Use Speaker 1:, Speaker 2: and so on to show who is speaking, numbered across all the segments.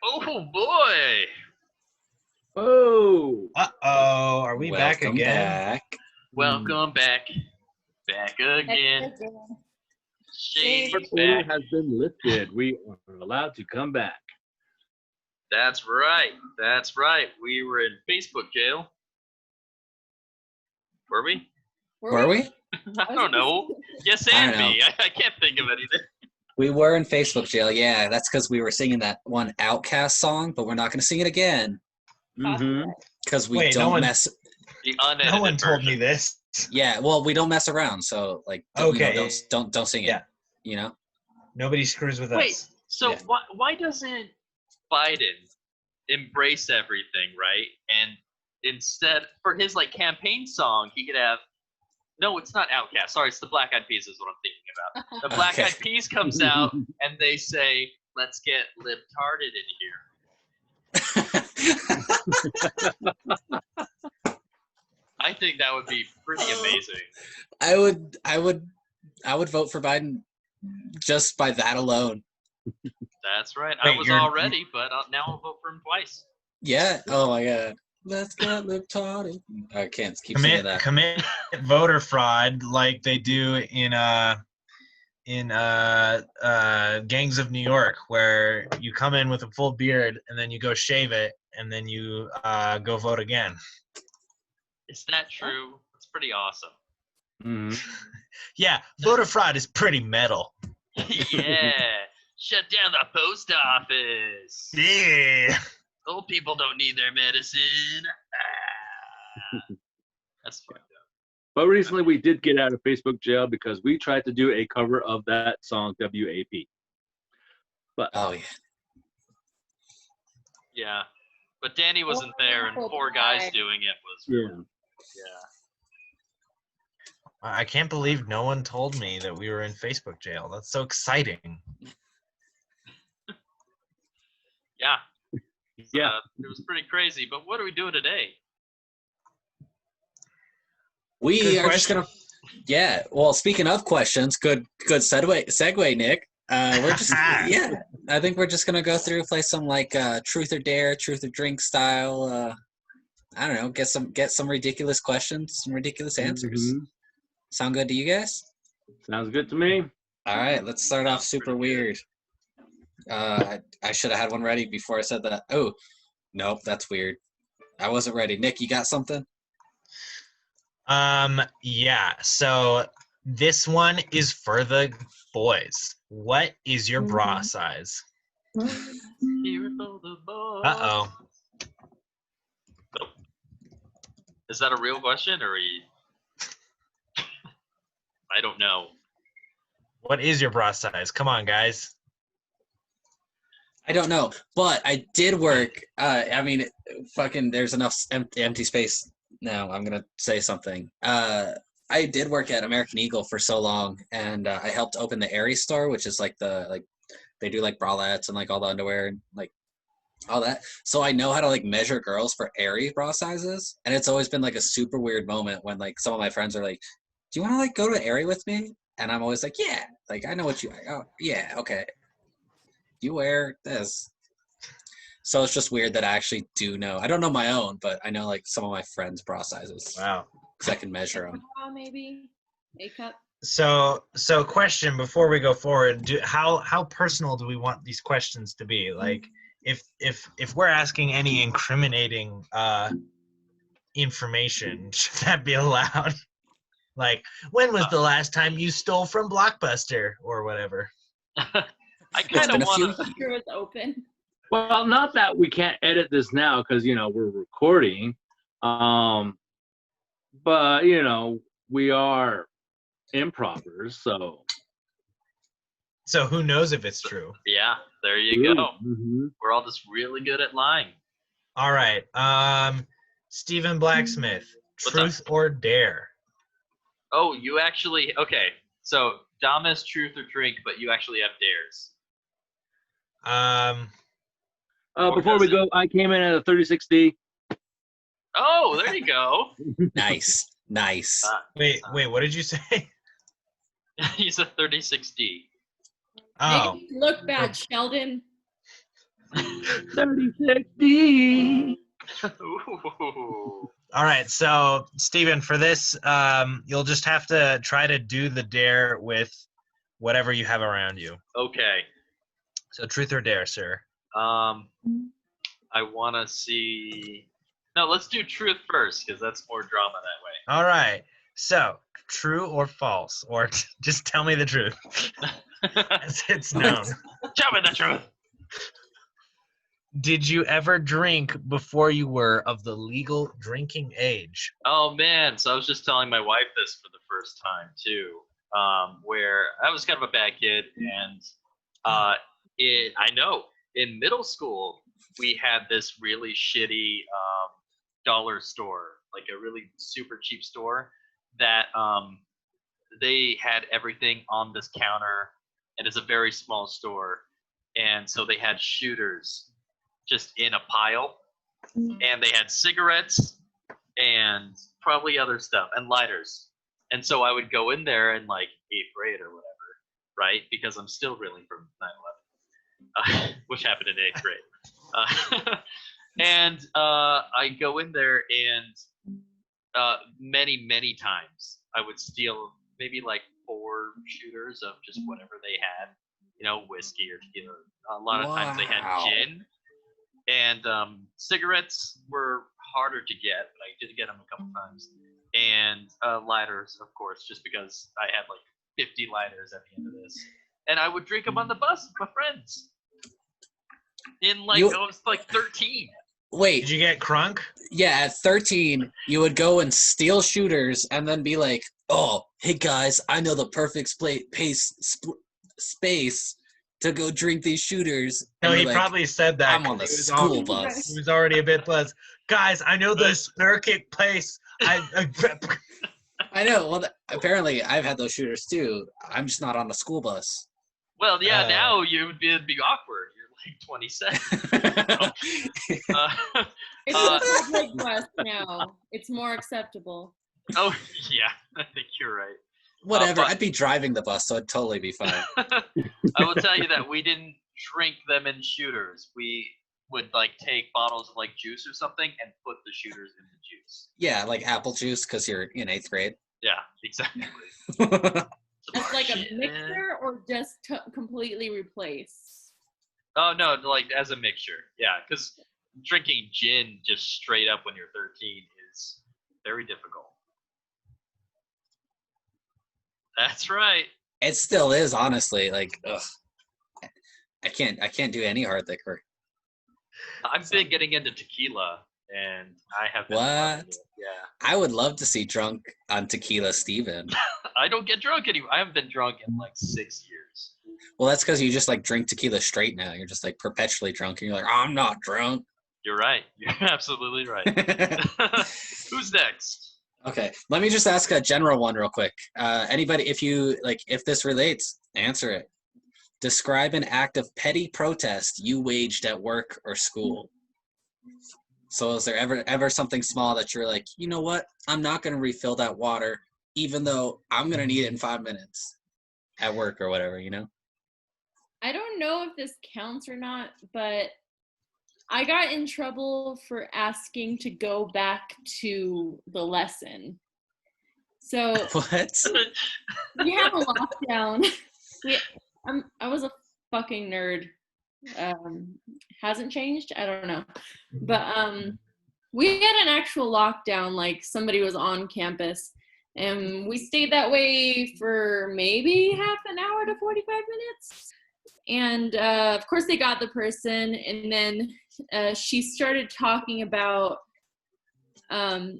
Speaker 1: Oh boy!
Speaker 2: Oh!
Speaker 3: Uh-oh, are we back
Speaker 4: Welcome
Speaker 3: again?
Speaker 4: back.
Speaker 1: Welcome back again. Shady's
Speaker 2: Order
Speaker 1: back.
Speaker 2: has been lifted. We are allowed to come back.
Speaker 1: That's right. That's right. We were in Facebook jail. Were we?
Speaker 4: Were we?
Speaker 1: I don't know. Yes,
Speaker 4: I
Speaker 1: and
Speaker 4: don't know.
Speaker 1: me. I can't think of anything.
Speaker 4: We were in Facebook jail. Yeah, that's because we were singing that one Outcast song, but we're not going to sing it again
Speaker 2: Mm-hmm.
Speaker 4: because we
Speaker 3: Wait,
Speaker 4: don't
Speaker 3: no one-
Speaker 4: mess.
Speaker 1: The unedited
Speaker 3: No one told me
Speaker 1: version.
Speaker 3: this.
Speaker 4: Yeah, well, we don't mess around, so like, don't,
Speaker 3: Okay.
Speaker 4: don't sing it.
Speaker 3: Yeah.
Speaker 4: You know.
Speaker 3: Nobody screws with
Speaker 1: Wait,
Speaker 3: us.
Speaker 1: so
Speaker 4: Yeah.
Speaker 1: why doesn't Biden embrace everything, right? And instead, for his like campaign song, he could have. No, it's not Outkast. Sorry, it's the Black Eyed Peas is what I'm thinking about. The Black
Speaker 4: Okay.
Speaker 1: Eyed Peas comes out and they say, "Let's get libtarded in here." I think that would be pretty amazing.
Speaker 4: I would vote for Biden just by that alone.
Speaker 1: That's right.
Speaker 3: Wait,
Speaker 1: I was
Speaker 3: you're-
Speaker 1: all ready, but now I'll vote for him twice.
Speaker 4: Yeah. Oh my God. Let's get libtarded. I can't keep singing that.
Speaker 3: Commit voter fraud like they do in Gangs of New York, where you come in with a full beard and then you go shave it and then you go vote again.
Speaker 1: Is that true? It's pretty awesome.
Speaker 2: Mm-hmm.
Speaker 3: Yeah, voter fraud is pretty metal.
Speaker 1: Yeah. Shut down the post office.
Speaker 3: Yeah.
Speaker 1: Old people don't need their medicine. That's fucked up.
Speaker 2: But recently we did get out of Facebook jail because we tried to do a cover of that song, WAP. But
Speaker 4: Oh yeah.
Speaker 1: Yeah. But Dani wasn't there, and four guys doing it was
Speaker 2: yeah.
Speaker 3: I can't believe no one told me that we were in Facebook jail. That's so exciting.
Speaker 1: Yeah.
Speaker 2: Yeah.
Speaker 1: It was pretty crazy. But what are we doing today?
Speaker 4: We
Speaker 3: Good
Speaker 4: are just
Speaker 3: question.
Speaker 4: gonna. Yeah. Well, speaking of questions, good segue, Nick. We're just yeah. I think we're just gonna go through, play some like truth or dare, truth or drink style. I don't know. Get some ridiculous questions, some ridiculous answers.
Speaker 2: Mhm.
Speaker 4: Sound good to you guys?
Speaker 2: Sounds good to me.
Speaker 4: All right. Let's start off
Speaker 1: Sounds
Speaker 4: super
Speaker 1: pretty good.
Speaker 4: weird. I should have had one ready before I said that. Oh, nope, that's weird. I wasn't ready. Nick, you got something?
Speaker 3: Yeah. So this one is for the boys. What is your bra size?
Speaker 1: Here for the boys.
Speaker 3: Uh-oh.
Speaker 1: Is that a real question, or are you... I don't know.
Speaker 3: What is your bra size? Come on, guys.
Speaker 4: I don't know, but I did work. I mean, fucking, there's enough empty space now. I'm gonna say something. I did work at American Eagle for so long, and I helped open the Aerie store, which is like they do like bralettes and like all the underwear and like all that. So I know how to like measure girls for Aerie bra sizes, and it's always been like a super weird moment when like some of my friends are like, "Do you want to like go to Aerie with me?" And I'm always like, "Yeah, like I know what you. Oh, yeah, okay." You wear this. So it's just weird that I actually do know. I don't know my own, but I know like some of my friends' bra sizes
Speaker 3: Wow.
Speaker 4: because I can measure them.
Speaker 5: Maybe A cup.
Speaker 3: So question before we go forward, how personal do we want these questions to be? Like if we're asking any incriminating information, should that be allowed? Like, when was the last time you stole from Blockbuster or whatever?
Speaker 1: I
Speaker 4: It's
Speaker 1: kind
Speaker 4: been
Speaker 1: of
Speaker 4: a few
Speaker 1: want to...
Speaker 5: It was open.
Speaker 2: Well, not that we can't edit this now because we're recording. But we are improvers, so
Speaker 3: So who knows if it's true?
Speaker 1: Yeah, there you go.
Speaker 2: Mhm.
Speaker 1: We're all just really good at lying.
Speaker 3: All right. Stephen Blacksmith,
Speaker 1: What's up?
Speaker 3: truth or dare?
Speaker 1: Oh, you actually... Okay, so Dom has truth or drink, but you actually have dares. Or
Speaker 2: Before we
Speaker 1: does it?
Speaker 2: go, I came in at a 36D.
Speaker 1: Oh, there you go.
Speaker 4: Nice.
Speaker 3: Wait, what did you say?
Speaker 1: He's a 36D.
Speaker 3: Oh,
Speaker 5: Make it look bad, Sheldon.
Speaker 2: 3060.
Speaker 1: Ooh.
Speaker 3: All right, so Steven, for this, you'll just have to try to do the dare with whatever you have around you.
Speaker 1: Okay.
Speaker 3: So truth or dare, sir?
Speaker 1: I want to see. No, let's do truth first because that's more drama that
Speaker 3: All right, so true or false, or just tell me the truth,
Speaker 1: way.
Speaker 3: as it's known.
Speaker 1: Tell me the truth.
Speaker 3: Did you ever drink before you were of the legal drinking age?
Speaker 1: Oh man, so I was just telling my wife this for the first time too, where I was kind of a bad kid, and I know in middle school we had this really shitty dollar store, like a really super cheap store that they had everything on this counter, and it's a very small store, and so they had shooters just in a pile, and they had cigarettes and probably other stuff and lighters. And so I would go in there in like 8th grade or whatever, right? Because I'm still reeling from 9/11, which happened in 8th grade. And I go in there, and many times I would steal maybe like 4 shooters of just whatever they had, whiskey or tequila. A lot of times they had
Speaker 4: Wow.
Speaker 1: gin. And cigarettes were harder to get, but I did get them a couple times. And lighters, of course, just because I had like 50 lighters at the end of this. And I would drink them on the bus with my friends. I was like 13.
Speaker 4: Wait,
Speaker 3: Did you get crunk?
Speaker 4: yeah, at 13, you would go and steal shooters and then be like, oh, hey guys, I know the perfect space to go drink these shooters.
Speaker 3: No,
Speaker 4: And
Speaker 3: he
Speaker 4: you're like,
Speaker 3: probably said that.
Speaker 4: I'm on the
Speaker 3: 'cause he was
Speaker 4: school
Speaker 3: al-
Speaker 4: bus.
Speaker 3: He was already a bit buzzed. Guys, I know the snarkic place. I
Speaker 4: I know. Well, apparently, I've had those shooters too. I'm just not on the school bus.
Speaker 1: Well, yeah,
Speaker 3: Uh,
Speaker 1: now it'd be awkward. You're like 27.
Speaker 5: It's
Speaker 1: Uh,
Speaker 5: a public bus now. It's more acceptable.
Speaker 1: oh, yeah, I think you're right.
Speaker 4: Whatever.
Speaker 1: but-
Speaker 4: I'd be driving the bus, so it'd totally be fine.
Speaker 1: I will tell you that we didn't drink them in shooters. We would like take bottles of like juice or something and put the shooters in the juice.
Speaker 4: Yeah, like apple juice because you're in 8th grade.
Speaker 1: Yeah, exactly.
Speaker 5: As like a
Speaker 1: Shit, man.
Speaker 5: mixer or just completely replace?
Speaker 1: Oh no, like as a mixture. Yeah, because drinking gin just straight up when you're 13 is very difficult. That's right.
Speaker 4: It still is, honestly. Like, ugh. I can't do any hard liquor.
Speaker 1: I've been getting into tequila, and I have been loving
Speaker 4: What?
Speaker 1: it. Yeah,
Speaker 4: I would love to see drunk on tequila Steven.
Speaker 1: I don't get drunk anymore. I haven't been drunk in like 6 years.
Speaker 4: Well, that's because you just like drink tequila straight now. You're just like perpetually drunk, and you're like, I'm not drunk.
Speaker 1: You're right. You're absolutely right. Who's next?
Speaker 4: Okay, let me just ask a general one real quick. Anybody, if this relates, answer it. Describe an act of petty protest you waged at work or school. So is there ever something small that you're like, you know what? I'm not going to refill that water, even though I'm going to need it in 5 minutes at work or whatever,
Speaker 5: I don't know if this counts or not, but I got in trouble for asking to go back to the lesson. So
Speaker 4: What?
Speaker 5: we had a lockdown. I was a fucking nerd. Hasn't changed. I don't know, but we had an actual lockdown. Like somebody was on campus, and we stayed that way for maybe half an hour to 45 minutes. And of course, they got the person, and then she started talking about.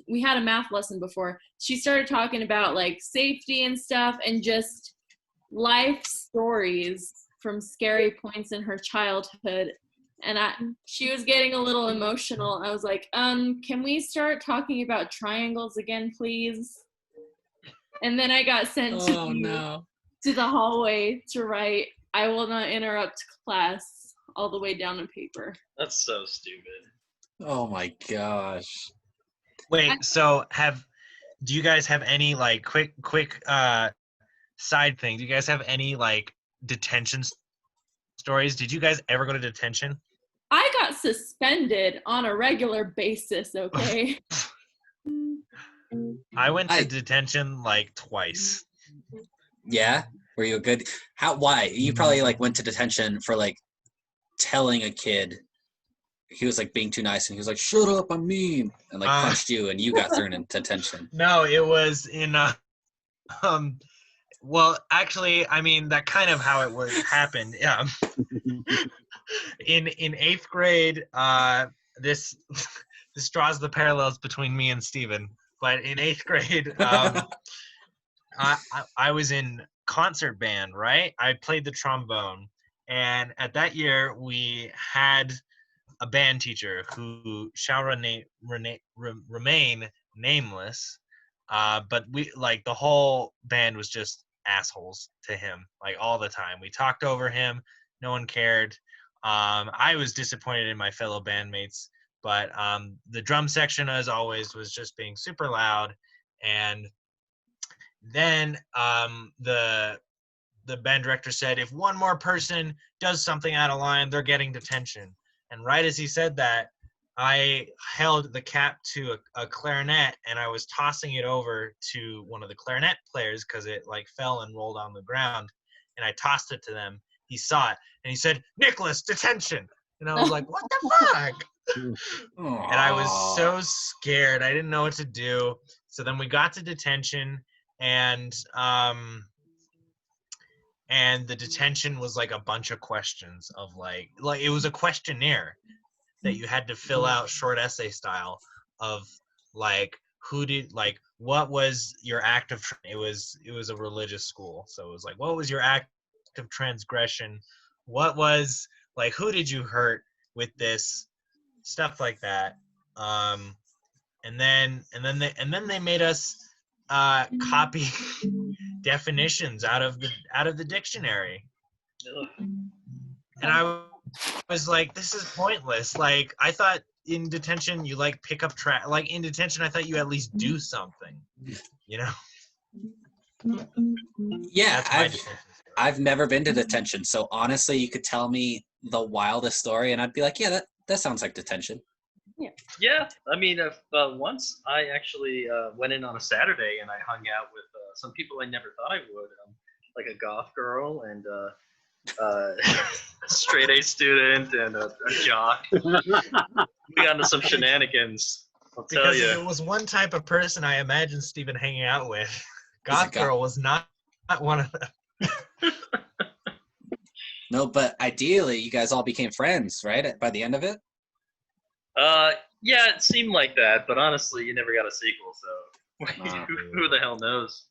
Speaker 5: We had a math lesson before. She started talking about like safety and stuff, and just life stories from scary points in her childhood. And she was getting a little emotional. I was like, can we start talking about triangles again, please? And then I got sent to the hallway to write, I will not interrupt class, all the way down on paper.
Speaker 1: That's so stupid.
Speaker 4: Oh my gosh.
Speaker 3: Wait, so do you guys have any like quick side thing? Do you guys have any like detention stories? Did you guys ever go to detention?
Speaker 5: got suspended on a regular basis, okay?
Speaker 3: I went to
Speaker 4: I-
Speaker 3: detention like twice.
Speaker 4: Yeah? Were you a good why? You probably like went to detention for like telling a kid he was like being too nice and he was like, shut up, I'm mean, and like punched you and you got thrown into detention.
Speaker 3: No, it was in well, actually, I mean that kind of how it happened. Yeah. In 8th grade, this this draws the parallels between me and Steven. But in 8th grade, I was in concert band, right? I played the trombone, and at that year we had a band teacher who shall remain nameless. But we like the whole band was just assholes to him, like all the time. We talked over him. No one cared. I was disappointed in my fellow bandmates, but the drum section, as always, was just being super loud. And then the band director said, if one more person does something out of line, they're getting detention. And right as he said that, I held the cap to a clarinet and I was tossing it over to one of the clarinet players because it like fell and rolled on the ground. And I tossed it to them. He saw it and he said, Nicholas, detention. And I was like, what the fuck? And I was so scared. I didn't know what to do. So then we got to detention, and the detention was like a bunch of questions of like it was a questionnaire that you had to fill out short essay style of like what was your act of it was a religious school, so it was like, what was your act of transgression, what was like, who did you hurt with this, stuff like that. And then they made us copy definitions out of the dictionary. And I was like, this is pointless. Like, I thought in detention you like pick up trash. Like in detention, I thought you at least do something, you know?
Speaker 4: Yeah,
Speaker 3: That's my detention story.
Speaker 4: I've never been to detention, so honestly, you could tell me the wildest story, and I'd be like, yeah, that sounds like detention.
Speaker 1: Yeah, I mean, once I actually went in on a Saturday and I hung out with some people I never thought I would, like a goth girl and a straight A student and a jock. We got into some shenanigans, I'll tell
Speaker 3: Because if
Speaker 1: you.
Speaker 3: it was one type of person I imagined Steven hanging out with, goth girl was not one of them.
Speaker 4: No, but ideally, you guys all became friends, right? By the end of it?
Speaker 1: Yeah, it seemed like that, but honestly, you never got a sequel, so who the hell knows?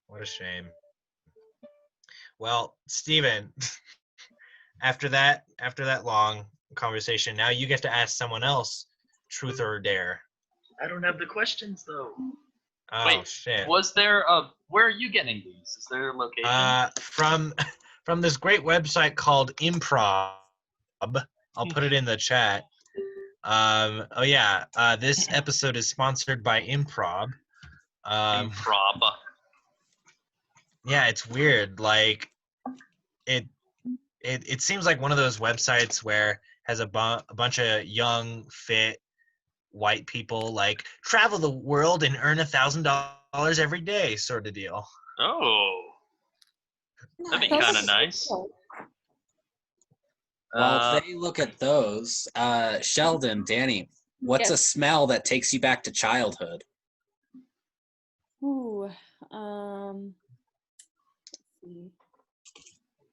Speaker 3: What a shame. Well, Steven, after that long conversation, now you get to ask someone else, truth or dare.
Speaker 1: I don't have the questions though.
Speaker 3: Oh,
Speaker 1: Wait,
Speaker 3: shit.
Speaker 1: was there where are you getting these? Is there a location?
Speaker 3: From this great website called Improv. I'll put it in the chat. This episode is sponsored by Improv.
Speaker 1: Improv.
Speaker 3: Yeah, it's weird. Like, it seems like one of those websites where has a bunch of young, fit, white people like travel the world and earn $1,000 every day, sort of deal.
Speaker 1: Oh, that'd be kind of nice.
Speaker 4: While they look at those, Sheldon, Dani, what's a smell that takes you back to childhood?
Speaker 5: Ooh, let's see.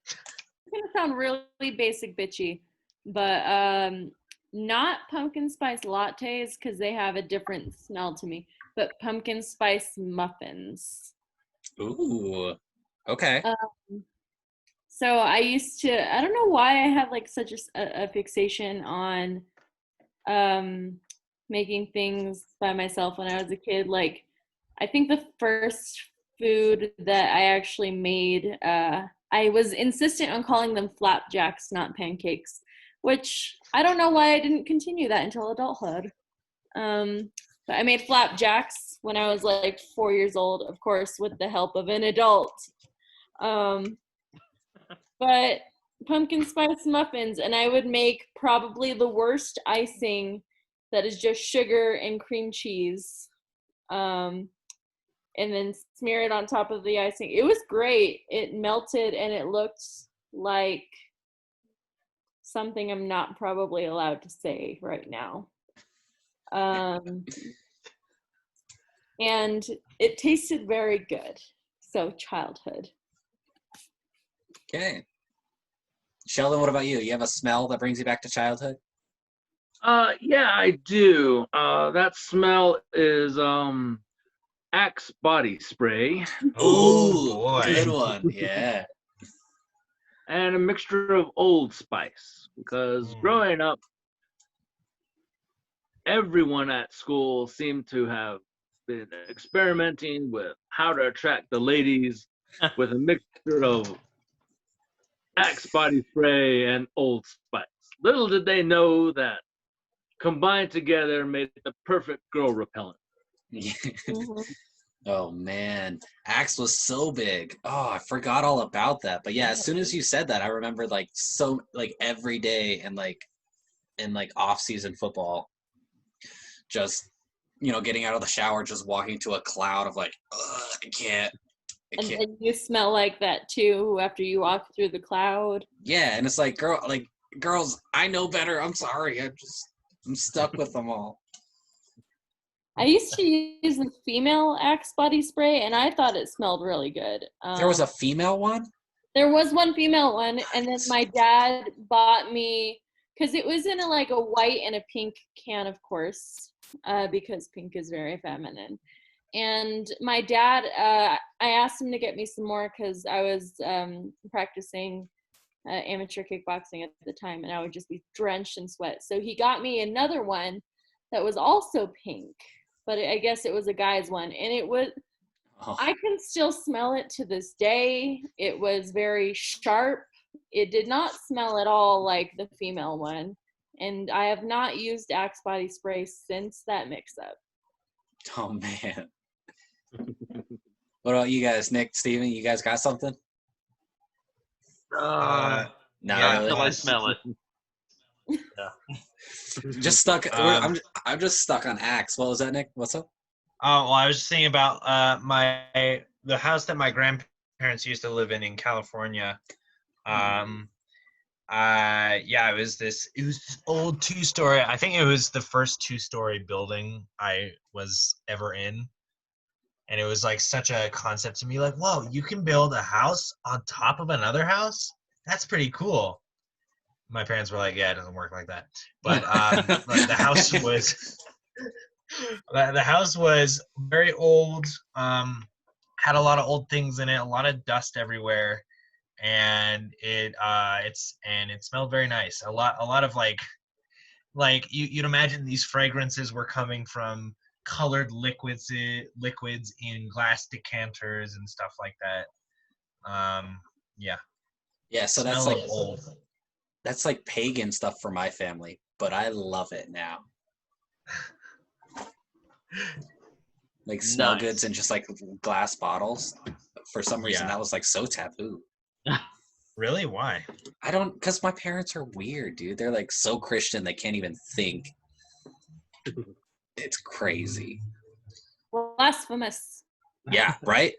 Speaker 5: It's gonna sound really basic bitchy, but not pumpkin spice lattes because they have a different smell to me, but pumpkin spice muffins.
Speaker 4: Ooh, okay.
Speaker 5: So I used to, I don't know why I had like such a fixation on making things by myself when I was a kid. Like, I think the first food that I actually made, I was insistent on calling them flapjacks, not pancakes, which I don't know why I didn't continue that until adulthood. But I made flapjacks when I was like 4 years old, of course, with the help of an adult. But pumpkin spice muffins, and I would make probably the worst icing that is just sugar and cream cheese. And then smear it on top of the icing. It was great. It melted and it looked like something I'm not probably allowed to say right now. And it tasted very good. So childhood.
Speaker 4: Okay. Sheldon, what about you? You have a smell that brings you back to childhood?
Speaker 2: Yeah, I do. That smell is Axe body spray
Speaker 4: Ooh,
Speaker 3: boy.
Speaker 4: good one. Yeah.
Speaker 2: and a mixture of Old Spice. Because growing up, everyone at school seemed to have been experimenting with how to attract the ladies with a mixture of Axe body spray and Old Spice. Little did they know that combined together made the perfect girl repellent.
Speaker 5: Mhm.
Speaker 4: Oh man, Axe was so big. Oh, I forgot all about that. But yeah, as soon as you said that, I remembered like every day and in off-season football, just getting out of the shower, just walking to a cloud of like, ugh, I can't.
Speaker 5: And then you smell like that too after you walk through the cloud.
Speaker 4: Yeah, and it's like girls, I know better. I'm sorry. I'm stuck with them all.
Speaker 5: I used to use the female Axe body spray, and I thought it smelled really good.
Speaker 4: There was a female one?
Speaker 5: There was one female one, and then my dad bought me, because it was in a white and a pink can, of course, because pink is very feminine. And my dad, I asked him to get me some more because I was practicing amateur kickboxing at the time, and I would just be drenched in sweat. So he got me another one that was also pink, but I guess it was a guy's one, and it was.
Speaker 4: Oh.
Speaker 5: I can still smell it to this day. It was very sharp. It did not smell at all like the female one, and I have not used Axe body spray since that mix-up.
Speaker 4: Oh man. What about you guys, Nick, Steven? You guys got something?
Speaker 3: Uh,
Speaker 4: No,
Speaker 3: yeah,
Speaker 1: Until I smell it.
Speaker 4: just stuck. I'm just stuck on Axe. What was that, Nick? What's up?
Speaker 3: Oh, well, I was just thinking about the house that my grandparents used to live in California. Yeah, it was this old 2-story. I think it was the first 2-story building I was ever in. And it was like such a concept to me, like, whoa, you can build a house on top of another house? That's pretty cool. My parents were like, yeah, it doesn't work like that. But like the house was very old, had a lot of old things in it, a lot of dust everywhere, and it smelled very nice. A lot of like you'd imagine these fragrances were coming from colored liquids in glass decanters and stuff like that. Yeah.
Speaker 4: Yeah, so that's
Speaker 3: Smell
Speaker 4: like
Speaker 3: of old.
Speaker 4: that's like pagan stuff for my family, but I love it now. Like smell
Speaker 1: Nice.
Speaker 4: goods in just like glass bottles. For some reason,
Speaker 3: Yeah.
Speaker 4: that was like so taboo.
Speaker 3: Really? Why?
Speaker 4: Because my parents are weird, dude. They're like so Christian they can't even think. It's crazy.
Speaker 5: Blasphemous.
Speaker 4: Yeah, right?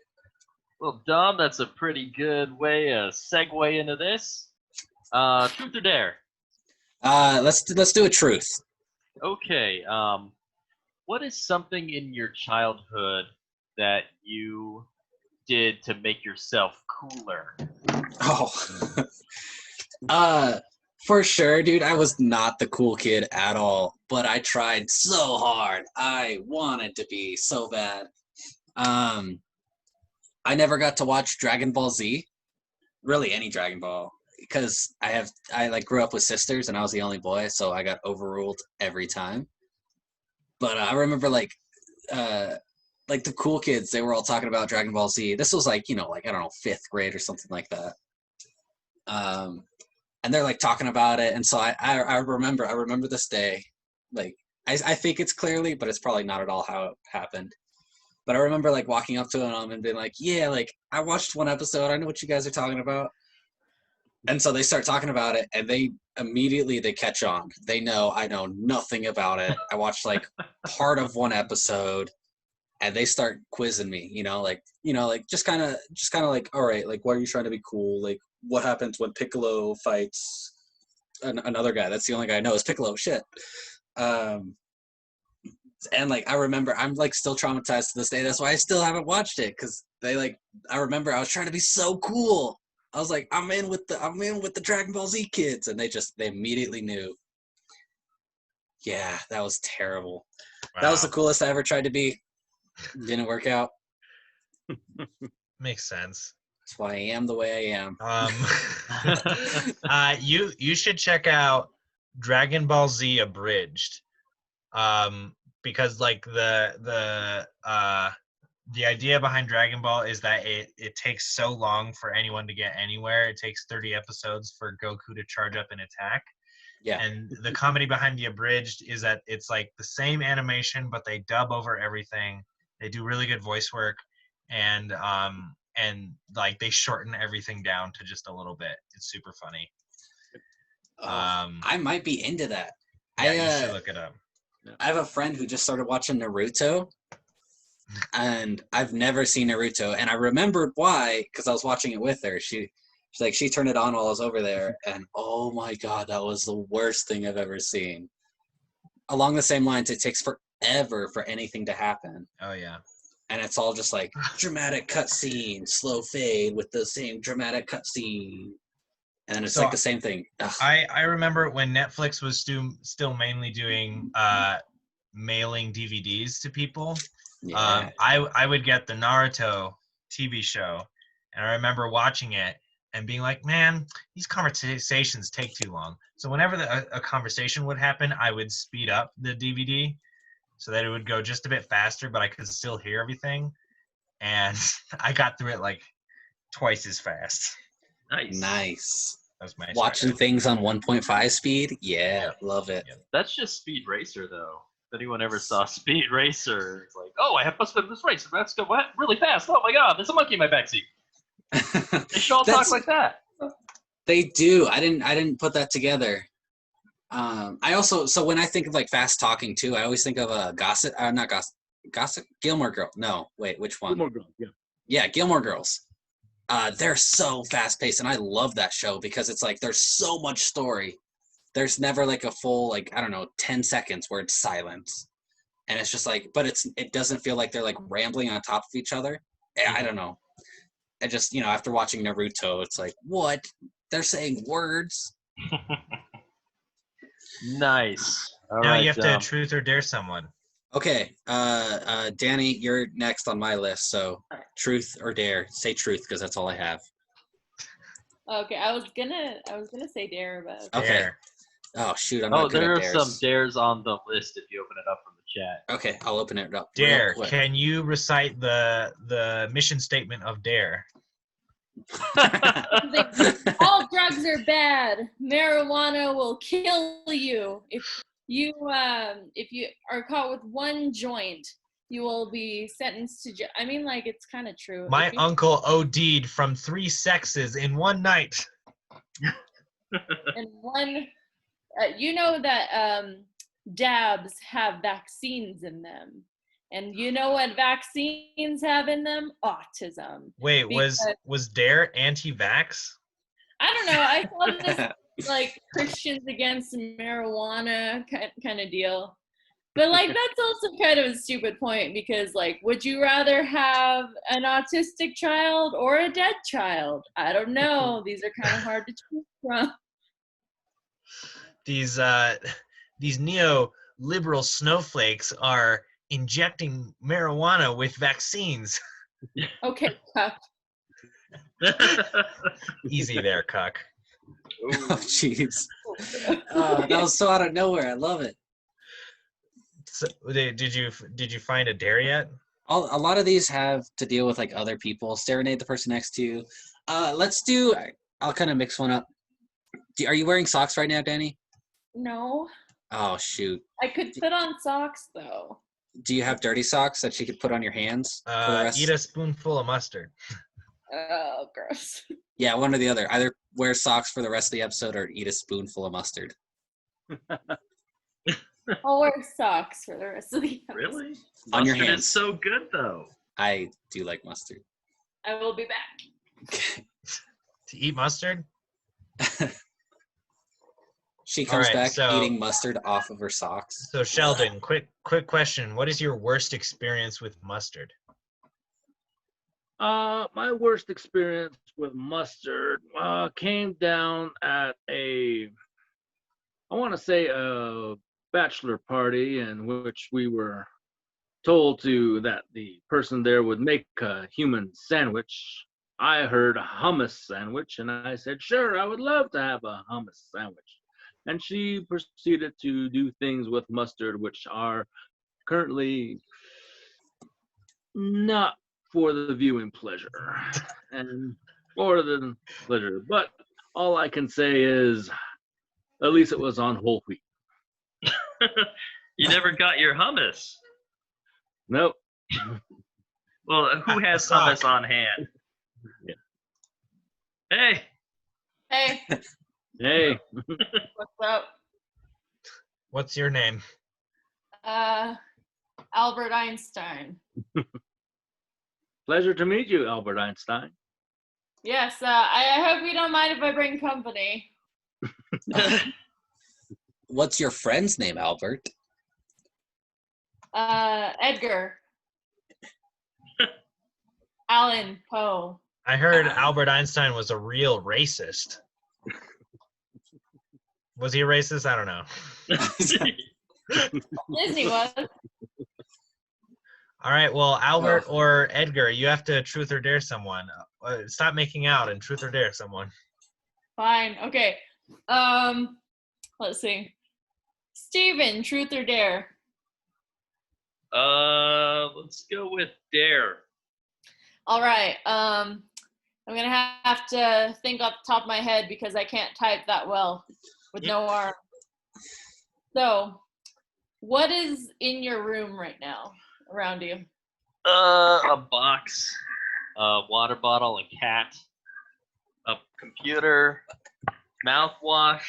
Speaker 1: Well, Dom, that's a pretty good way to segue into this. Truth or dare?
Speaker 4: Let's do a truth.
Speaker 1: Okay. What is something in your childhood that you did to make yourself cooler?
Speaker 4: Oh. For sure, dude. I was not the cool kid at all, but I tried so hard. I wanted to be so bad. I never got to watch Dragon Ball Z, really any Dragon Ball, because I grew up with sisters and I was the only boy, so I got overruled every time. But I remember like the cool kids, they were all talking about Dragon Ball Z. This was like, I don't know, 5th grade or something like that. And they're like talking about it, and so I remember this day. Like I think it's clearly, but it's probably not at all how it happened. But I remember like walking up to them and being like, yeah, like I watched one episode. I know what you guys are talking about. And so they start talking about it, and they catch on. They know I know nothing about it. I watched like part of one episode, and they start quizzing me. Like just kind of like, all right, like, why are you trying to be cool? Like, what happens when Piccolo fights another guy? That's the only guy I know is Piccolo. Shit. And like I remember, I'm like still traumatized to this day. That's why I still haven't watched it, because I remember I was trying to be so cool. I was like, I'm in with the Dragon Ball Z kids, and they immediately knew. Yeah, that was terrible.
Speaker 3: Wow.
Speaker 4: That was the coolest I ever tried to be. Didn't work out.
Speaker 3: Makes sense.
Speaker 4: That's why I am the way I am.
Speaker 3: You should check out Dragon Ball Z Abridged, because like the idea behind Dragon Ball is that it takes so long for anyone to get anywhere. It takes 30 episodes for Goku to charge up and attack.
Speaker 4: Yeah.
Speaker 3: And the comedy behind the Abridged is that it's like the same animation, but they dub over everything. They do really good voice work, and like they shorten everything down to just a little bit. It's super funny.
Speaker 4: I might be into that.
Speaker 3: Yeah, you should look it up.
Speaker 4: I have a friend who just started watching Naruto, and I've never seen Naruto, and I remembered why, because I was watching it with her. She's like, she turned it on while I was over there, and oh my god, that was the worst thing I've ever seen. Along the same lines, it takes forever for anything to happen.
Speaker 3: Oh yeah.
Speaker 4: And it's all just like dramatic cutscene, slow fade with the same dramatic cutscene. And then it's like the same thing. Ugh.
Speaker 3: I remember when Netflix was still mainly doing mailing DVDs to people.
Speaker 4: Yeah.
Speaker 3: I would get the Naruto TV show, and I remember watching it and being like, man, these conversations take too long. So whenever a conversation would happen, I would speed up the DVD so that it would go just a bit faster, but I could still hear everything. And I got through it like twice as fast.
Speaker 4: Nice.
Speaker 3: That was my
Speaker 4: watching things on 1.5 speed. Yeah, love it.
Speaker 3: Yep.
Speaker 1: That's just Speed Racer, though. If anyone ever saw Speed Racer, it's like, oh, I have busted this race. Let's go really fast. Oh my god, there's a monkey in my backseat. They should all talk like that.
Speaker 4: They do. I didn't put that together. I also, so when I think of like fast talking too, I always think of Gilmore Girls. No, wait, which one?
Speaker 2: Gilmore Girls, yeah.
Speaker 4: Yeah, Gilmore Girls. They're so fast paced, and I love that show because it's like there's so much story. There's never like a full, like, I don't know, 10 seconds where it's silence. And it's just like, but it doesn't feel like they're like rambling on top of each other. I don't know. I just, after watching Naruto, it's like, what? They're saying words.
Speaker 1: Nice. All
Speaker 3: now
Speaker 1: right,
Speaker 3: you have to truth or dare someone.
Speaker 4: Okay, Dani, you're next on my list. So truth or dare. Say truth because that's all I have.
Speaker 5: Okay, I was gonna say dare, but
Speaker 4: Okay.
Speaker 3: Dare.
Speaker 4: Oh shoot, I'm not good
Speaker 1: there
Speaker 4: at
Speaker 1: are
Speaker 4: dares.
Speaker 1: some dares on the list if you open it up from the chat.
Speaker 4: Okay, I'll open it up.
Speaker 3: Dare.
Speaker 4: real quick.
Speaker 3: Can you recite the mission statement of Dare?
Speaker 5: all drugs are bad. Marijuana will kill you. If you are caught with one joint, you will be sentenced to jail. I mean, like, it's kind of true.
Speaker 3: My uncle OD'd from 3 sexes in one night.
Speaker 5: And one, you know that dabs have vaccines in them. And you know what vaccines have in them? Autism.
Speaker 3: Wait, was Dare anti-vax?
Speaker 5: I don't know. I saw this like Christians against marijuana kind of deal. But like that's also kind of a stupid point because like, would you rather have an autistic child or a dead child? I don't know. These are kind of hard to choose from.
Speaker 3: These neo-liberal snowflakes are injecting marijuana with vaccines.
Speaker 5: Okay, Cuck.
Speaker 3: Easy there, Cuck.
Speaker 4: Oh jeez. That was so out of nowhere. I love it.
Speaker 3: So, did you find a dare yet?
Speaker 4: A lot of these have to deal with like other people. Serenade the person next to you. Let's do. I'll kind of mix one up. Are you wearing socks right now, Dani?
Speaker 5: No.
Speaker 4: Oh shoot.
Speaker 5: I could put on socks though.
Speaker 4: Do you have dirty socks that you could put on your hands? For the rest?
Speaker 3: Eat a spoonful of mustard.
Speaker 5: Oh, gross.
Speaker 4: Yeah, one or the other. Either wear socks for the rest of the episode or eat a spoonful of mustard.
Speaker 5: I'll wear socks for the rest of the episode.
Speaker 1: Really?
Speaker 4: On your
Speaker 1: Mustard
Speaker 4: hands.
Speaker 1: is so good though.
Speaker 4: I do like mustard.
Speaker 5: I will be back.
Speaker 3: To eat mustard?
Speaker 4: She comes
Speaker 3: Alright,
Speaker 4: back
Speaker 3: so-
Speaker 4: eating mustard off of her socks.
Speaker 3: So Sheldon, quick question. What is your worst experience with mustard?
Speaker 2: My worst experience with mustard came down at I want to say a bachelor party in which we were told that the person there would make a human sandwich. I heard a hummus sandwich, and I said, sure, I would love to have a hummus sandwich. And she proceeded to do things with mustard, which are currently not for the viewing pleasure and for the pleasure. But all I can say is, at least it was on whole wheat.
Speaker 1: You never got your hummus.
Speaker 2: Nope.
Speaker 1: Well, who has hummus on hand?
Speaker 2: Yeah.
Speaker 1: Hey,
Speaker 5: Hey,
Speaker 2: Hey,
Speaker 5: what's up?
Speaker 3: What's your name?
Speaker 5: Albert Einstein.
Speaker 2: pleasure to meet you, Albert Einstein.
Speaker 5: Yes, I hope you don't mind if I bring company.
Speaker 4: What's your friend's name, Albert?
Speaker 5: Edgar. Allan Poe.
Speaker 3: I heard Albert Einstein was a real racist. Was he a racist? I don't know.
Speaker 5: Disney was.
Speaker 3: All right, well, Albert or Edgar, you have to truth or dare someone. Stop making out and truth or dare someone.
Speaker 5: Fine. Okay. Let's see. Steven, truth or dare?
Speaker 1: let's go with dare.
Speaker 5: All right. I'm gonna have to think off the top of my head because I can't type that well with no arm. So, what is in your room right now around you?
Speaker 1: A box, a water bottle, a cat, a computer, mouthwash,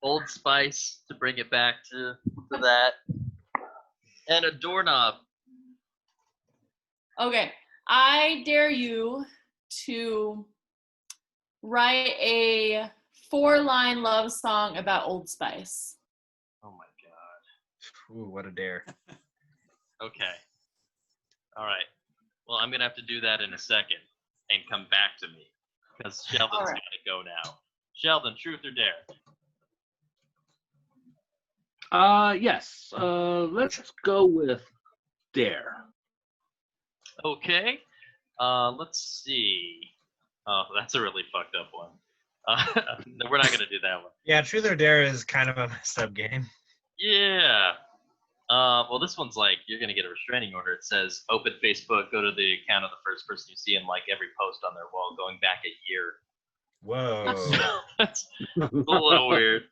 Speaker 1: Old Spice to bring it back to that, and a doorknob.
Speaker 5: Okay. I dare you to write a 4-line love song about Old Spice.
Speaker 1: Oh my god.
Speaker 3: Ooh, what a dare.
Speaker 1: Okay. All right. Well, I'm gonna have to do that in a second and come back to me because Sheldon's
Speaker 5: All right.
Speaker 1: gotta go now. Sheldon, truth or dare?
Speaker 2: Yes. Let's go with dare.
Speaker 1: Okay. Let's see. Oh, that's a really fucked up one. No, we're not gonna do that one.
Speaker 3: Yeah, truth or dare is kind of a messed up game.
Speaker 1: Yeah. Well, this one's like you're gonna get a restraining order. It says open Facebook, go to the account of the first person you see, and like every post on their wall going back a year.
Speaker 3: Whoa.
Speaker 1: That's a little weird.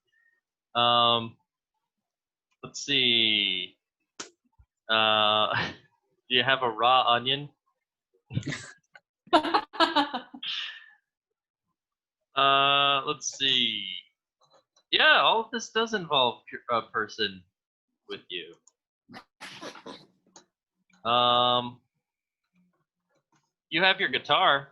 Speaker 1: Let's see. Do you have a raw onion? Let's see. Yeah, all of this does involve a person with you. You have your guitar.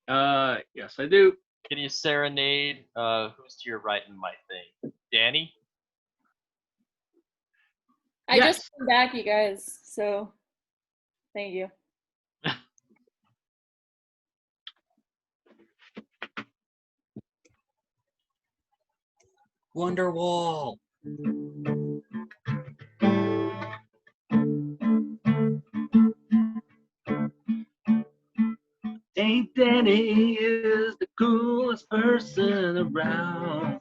Speaker 2: Yes, I do.
Speaker 1: Can you serenade who's to your right and my thing? Dani?
Speaker 5: I
Speaker 2: Yes.
Speaker 5: just came back, you guys. So, thank you.
Speaker 4: Wonderwall.
Speaker 2: Ain't Danny is the coolest person around.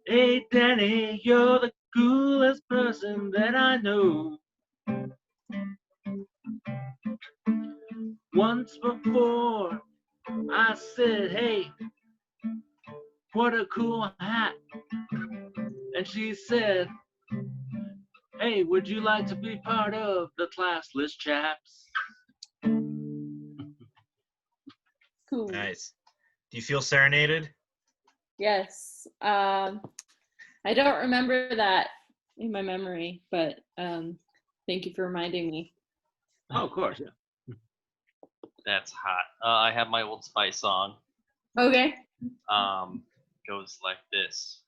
Speaker 2: Hey Danny, you're the coolest person that I know. Once before, I said, hey, what a cool hat. And she said, hey, would you like to be part of the Classless Chaps?
Speaker 3: Nice. Do you feel serenaded?
Speaker 5: Yes. I don't remember that in my memory, but thank you for reminding me.
Speaker 2: Oh, of course, yeah.
Speaker 1: That's hot. I have my Old Spice song.
Speaker 5: Okay.
Speaker 1: Goes like this.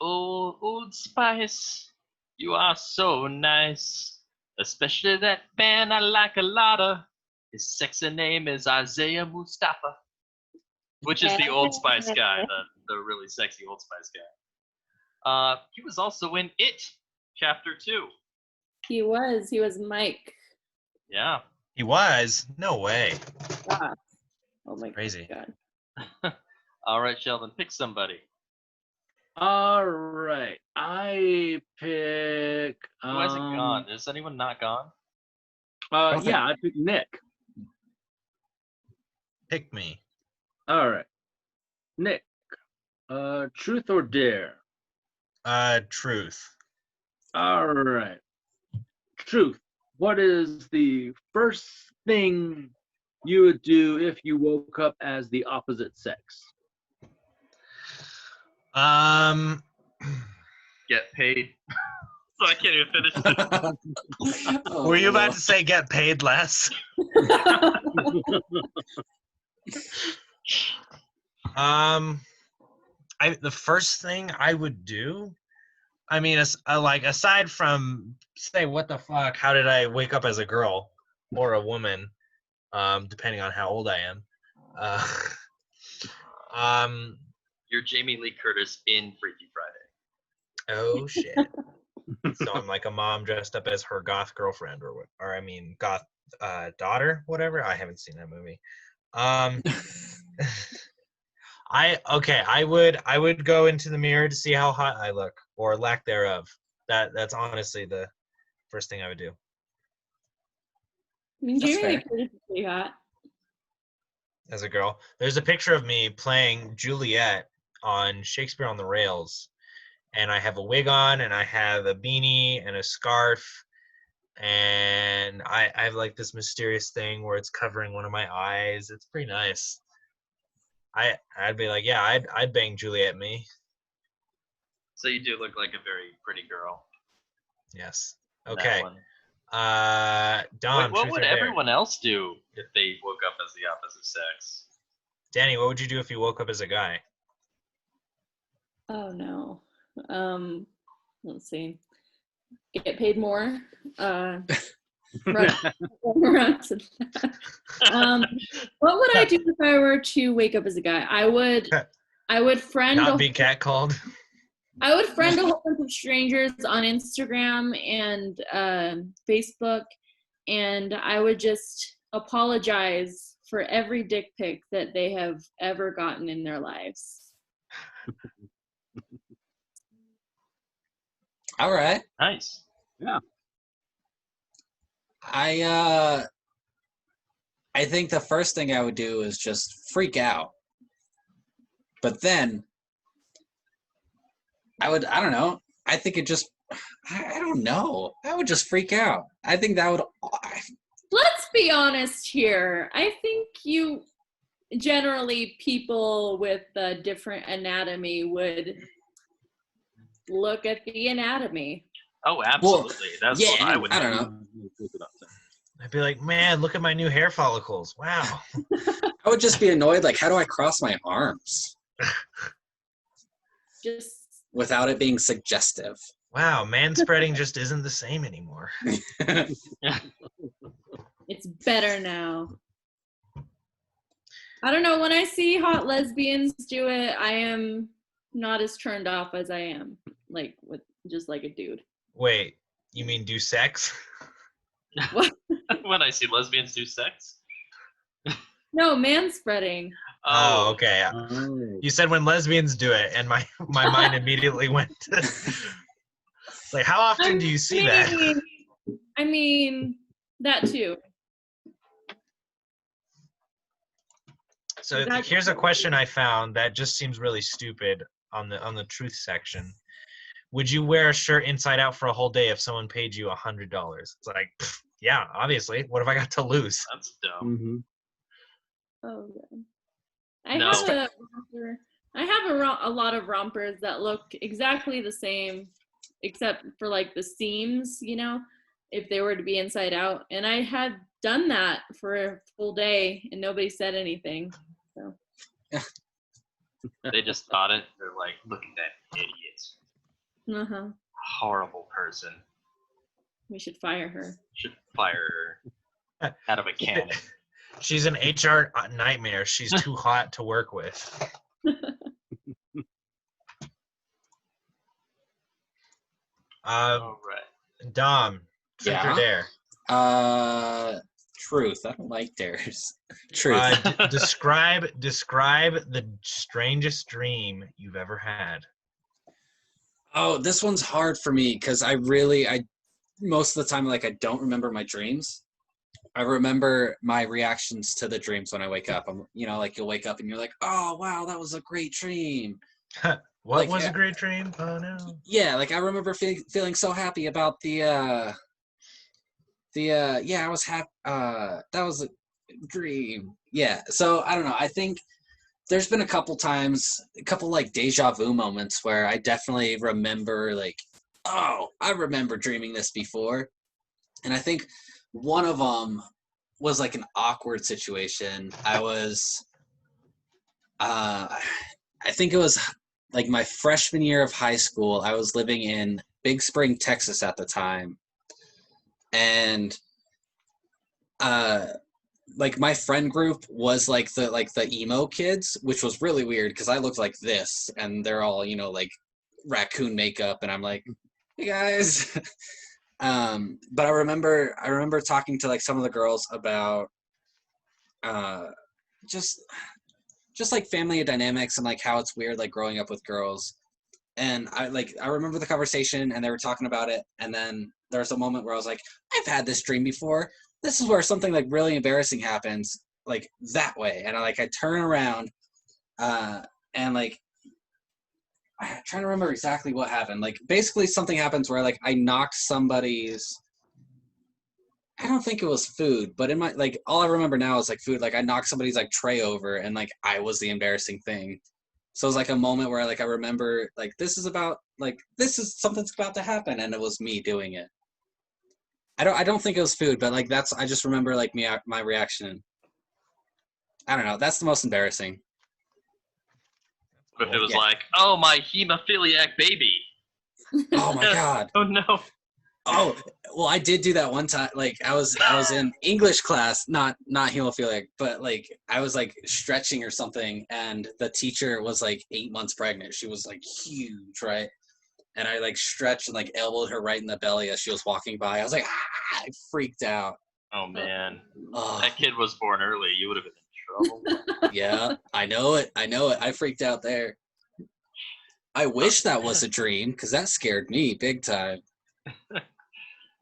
Speaker 1: Oh, Old Spice, you are so nice. Especially that man I like a lot of. His sexy name is Isaiah Mustafa. Which is the Old Spice guy, the really sexy Old Spice guy. He was also in It, Chapter 2.
Speaker 5: He was Mike.
Speaker 1: Yeah.
Speaker 3: He was? No way.
Speaker 5: God. Oh my
Speaker 3: Crazy.
Speaker 5: God.
Speaker 1: All right, Sheldon, pick somebody.
Speaker 2: All right. I pick.
Speaker 1: Who hasn't gone? Is anyone not gone?
Speaker 2: Yeah, I pick Nick.
Speaker 3: Pick me.
Speaker 2: All right. Nick. Truth or dare?
Speaker 3: Truth.
Speaker 2: All right. Truth. What is the first thing you would do if you woke up as the opposite sex?
Speaker 1: Get paid. So I can't even finish it.
Speaker 3: Were you about to say get paid less? The first thing I would do, I mean, like aside from say, what the fuck? How did I wake up as a girl or a woman? Depending on how old I am.
Speaker 1: You're Jamie Lee Curtis in Freaky Friday.
Speaker 3: Oh shit. So I'm like a mom dressed up as her goth girlfriend, or I mean goth daughter, whatever. I haven't seen that movie. I would go into the mirror to see how hot I look, or lack thereof. That's honestly the first thing I would do.
Speaker 5: I mean,
Speaker 4: That's
Speaker 5: Jamie Lee
Speaker 4: fair.
Speaker 5: Curtis is pretty hot.
Speaker 3: As a girl, there's a picture of me playing Juliet on Shakespeare on the Rails, and I have a wig on, and I have a beanie and a scarf, and I have like this mysterious thing where it's covering one of my eyes. It's pretty nice. I'd be like, yeah, I'd bang Juliet me.
Speaker 1: So you do look like a very pretty girl.
Speaker 3: Yes.
Speaker 1: in that
Speaker 3: Okay.
Speaker 1: one.
Speaker 3: Dom,
Speaker 1: Wait, what
Speaker 3: truth
Speaker 1: would
Speaker 3: or dare?
Speaker 1: everyone else do if they woke up as the opposite sex?
Speaker 3: Danny, what would you do if you woke up as a guy?
Speaker 5: Oh no. Let's see. Get paid more. Run around to that. What would I do if I were to wake up as a guy? I would friend
Speaker 3: Not be catcalled.
Speaker 5: I would friend a whole bunch of strangers on Instagram and Facebook, and I would just apologize for every dick pic that they have ever gotten in their lives.
Speaker 4: All right.
Speaker 1: Nice.
Speaker 2: Yeah.
Speaker 4: I think the first thing I would do is just freak out. But then I don't know. I think it just, I don't know. I would just freak out. I think that would,
Speaker 5: Let's be honest here. I think people with a different anatomy would look at the anatomy.
Speaker 1: Oh, absolutely. That's
Speaker 4: yeah,
Speaker 1: what I would
Speaker 4: I
Speaker 1: do.
Speaker 4: don't know.
Speaker 3: I'd be like, man, look at my new hair follicles. Wow.
Speaker 4: I would just be annoyed, like, how do I cross my arms
Speaker 5: Just
Speaker 4: without it being suggestive?
Speaker 3: Wow, man spreading just isn't the same anymore.
Speaker 5: it's better now. I don't know. When I see hot lesbians do it, I am not as turned off as I am like with just like a dude.
Speaker 3: Wait, you mean do sex?
Speaker 5: What?
Speaker 1: When I see lesbians do sex?
Speaker 5: No, manspreading.
Speaker 3: Oh, okay. You said when lesbians do it, and my mind immediately went to like, how often do you see that?
Speaker 5: I mean, that too.
Speaker 3: So here's a question I found that just seems really stupid on the truth section. Would you wear a shirt inside out for a whole day if someone paid you $100? It's like, yeah, obviously. What have I got to lose?
Speaker 1: That's dumb.
Speaker 2: Mm-hmm.
Speaker 5: Oh, yeah. I
Speaker 1: No.
Speaker 5: have a romper. I have a lot of rompers that look exactly the same, except for like the seams, if they were to be inside out. And I had done that for a full day, and nobody said anything. So
Speaker 1: They just thought it. They're like, look at that idiot. Horrible person.
Speaker 5: We should fire her.
Speaker 1: Should fire her out of a cannon.
Speaker 3: She's an HR nightmare. She's too hot to work with.
Speaker 1: All right.
Speaker 3: Dom, truth or
Speaker 4: Yeah?
Speaker 3: dare?
Speaker 4: Truth. I don't like dares. Truth.
Speaker 3: Describe the strangest dream you've ever had.
Speaker 4: Oh, this one's hard for me because I most of the time, like, I don't remember my dreams. I remember my reactions to the dreams when I wake up. Like, you'll wake up and you're like, oh, wow, that was a great dream.
Speaker 3: What
Speaker 4: Like,
Speaker 3: was a great dream? Oh, no.
Speaker 4: Yeah, like, I remember feeling so happy about I was happy. That was a dream. Yeah, so I don't know. I think there's been a couple like deja vu moments where I definitely remember, like, oh, I remember dreaming this before. And I think one of them was like an awkward situation. I think it was like my freshman year of high school. I was living in Big Spring, Texas at the time. And like my friend group was like the emo kids, which was really weird because I looked like this and they're all, like raccoon makeup, and I'm like, hey guys. But I remember talking to like some of the girls about just like family dynamics and like how it's weird like growing up with girls. And I remember the conversation and they were talking about it, and then there was a moment where I was like, I've had this dream before. This is where something like really embarrassing happens, like that way. And I turn around and like I'm trying to remember exactly what happened. Like basically something happens where like I knocked somebody's, I don't think it was food, but in my, like, all I remember now is like food. Like I knocked somebody's like tray over and like I was the embarrassing thing. So it was like a moment where like I remember like this is something's about to happen, and it was me doing it. I don't think it was food, but like I just remember like my reaction. I don't know. That's the most embarrassing.
Speaker 1: What if it was
Speaker 4: Yeah.
Speaker 1: like, oh, my hemophiliac baby?
Speaker 4: Oh my God.
Speaker 1: Oh no.
Speaker 4: Oh, well, I did do that one time. Like I was in English class, not hemophiliac, but like I was like stretching or something, and the teacher was like 8 months pregnant. She was like huge, right? And I like stretched and like elbowed her right in the belly as she was walking by. I was like, I freaked out.
Speaker 1: Oh man.
Speaker 4: Oh,
Speaker 1: That kid was born early. You would have been in trouble.
Speaker 4: yeah, I know it. I freaked out there. I wish that was a dream because that scared me big time.